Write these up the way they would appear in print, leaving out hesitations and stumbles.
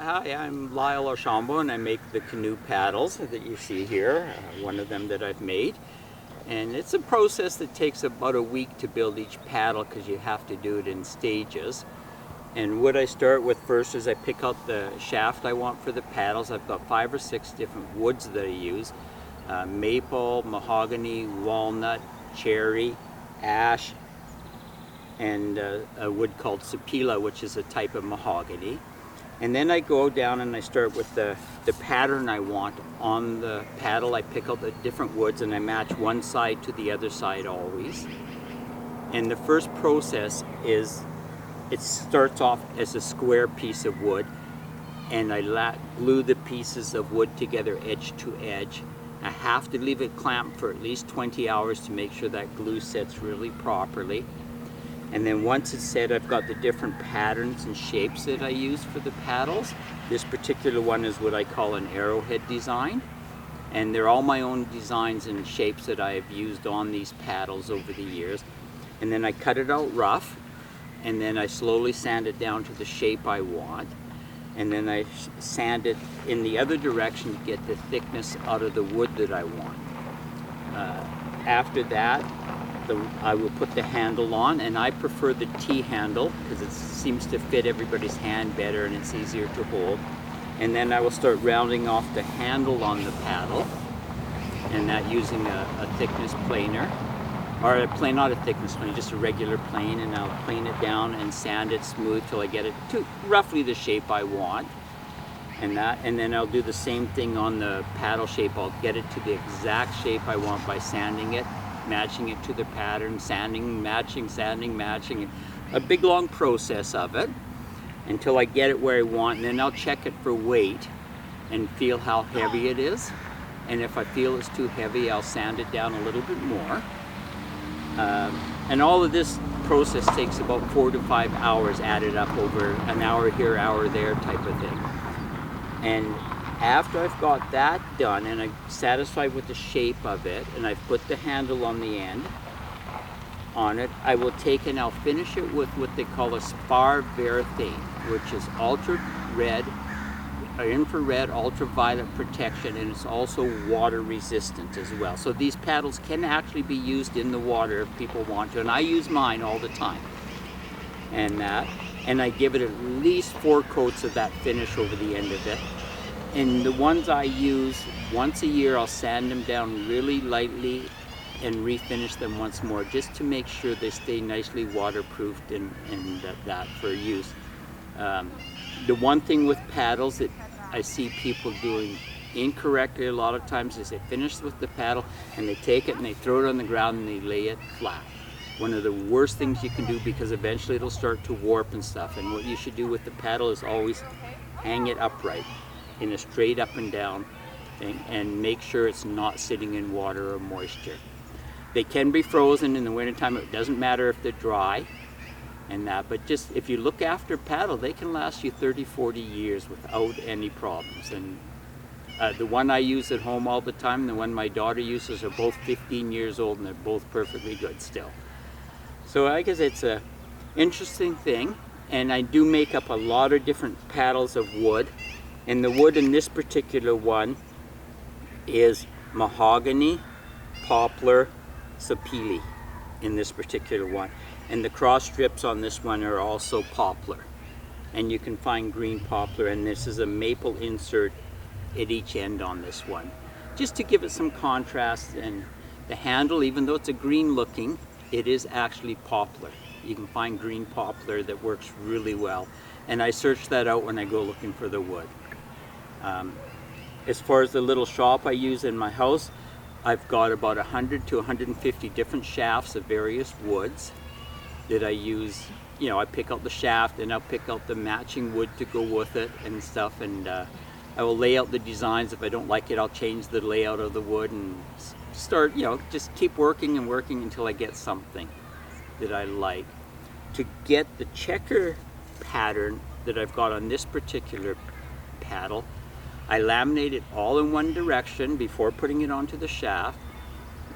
Hi, I'm Lyle Archambault and I make the canoe paddles that you see here, one of them that I've made. And it's a process that takes about a week to build each paddle because you have to do it in stages. And what I start with first is I pick out the shaft I want for the paddles. I've got 5 or 6 different woods that I use. Maple, mahogany, walnut, cherry, ash, and a wood called sapila, which is a type of mahogany. And then I go down and I start with the pattern I want on the paddle. I pick out the different woods and I match one side to the other side always. And the first process is, it starts off as a square piece of wood, and I glue the pieces of wood together edge to edge. I have to leave it clamped for at least 20 hours to make sure that glue sets really properly. And then once it's set, I've got the different patterns and shapes that I use for the paddles. This particular one is what I call an arrowhead design. And they're all my own designs and shapes that I have used on these paddles over the years. And then I cut it out rough, and then I slowly sand it down to the shape I want. And then I sand it in the other direction to get the thickness out of the wood that I want. After that, I will put the handle on, and I prefer the T-handle because it seems to fit everybody's hand better and it's easier to hold. And then I will start rounding off the handle on the paddle, and that using a thickness planer, or not a thickness planer, just a regular plane, and I'll plane it down and sand it smooth till I get it to roughly the shape I want. And then I'll do the same thing on the paddle shape. I'll get it to the exact shape I want by sanding it, matching it to the pattern, sanding, matching, a big long process of it until I get it where I want. And then I'll check it for weight and feel how heavy it is. And if I feel it's too heavy, I'll sand it down a little bit more. And all of this process takes about 4 to 5 hours added up over an hour here, hour there type of thing. And after I've got that done and I'm satisfied with the shape of it, and I've put the handle on the end on it, I will take and I'll finish it with what they call a spar verathane, which is infrared ultraviolet protection, and it's also water resistant as well. So these paddles can actually be used in the water if people want to, and I use mine all the time. And I give it at least 4 coats of that finish over the end of it. And the ones I use, once a year I'll sand them down really lightly and refinish them once more, just to make sure they stay nicely waterproofed and that for use. The one thing with paddles that I see people doing incorrectly a lot of times is they finish with the paddle and they take it and they throw it on the ground and they lay it flat. One of the worst things you can do, because eventually it'll start to warp and stuff. And what you should do with the paddle is always hang it upright in a straight up and down thing, and make sure it's not sitting in water or moisture. They can be frozen in the wintertime. It doesn't matter if they're dry and that, but just if you look after a paddle, they can last you 30, 40 years without any problems. And the one I use at home all the time, the one my daughter uses, are both 15 years old and they're both perfectly good still. So I guess it's a interesting thing, and I do make up a lot of different paddles of wood. And the wood in this particular one is mahogany, poplar, sapele in this particular one. And the cross strips on this one are also poplar. And you can find green poplar, and this is a maple insert at each end on this one, just to give it some contrast. And the handle, even though it's a green looking, it is actually poplar. You can find green poplar that works really well. And I search that out when I go looking for the wood. As far as the little shop I use in my house, I've got about 100 to 150 different shafts of various woods that I use. You know, I pick out the shaft and I'll pick out the matching wood to go with it and stuff, and I will lay out the designs. If I don't like it, I'll change the layout of the wood and start, just keep working and working until I get something that I like. To get the checker pattern that I've got on this particular paddle, I laminate it all in one direction before putting it onto the shaft.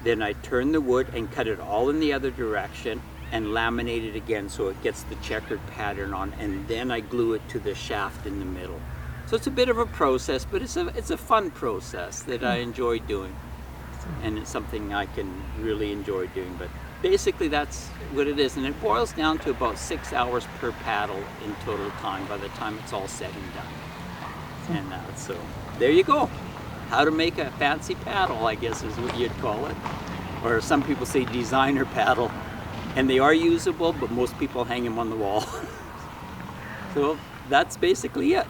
Then I turn the wood and cut it all in the other direction and laminate it again so it gets the checkered pattern on, and then I glue it to the shaft in the middle. So it's a bit of a process, but it's a fun process that I enjoy doing, and it's something I can really enjoy doing. But basically that's what it is, and it boils down to about 6 hours per paddle in total time by the time it's all said and done. And so there you go. How to make a fancy paddle, I guess is what you'd call it. Or some people say designer paddle, and they are usable, but most people hang them on the wall. So that's basically it.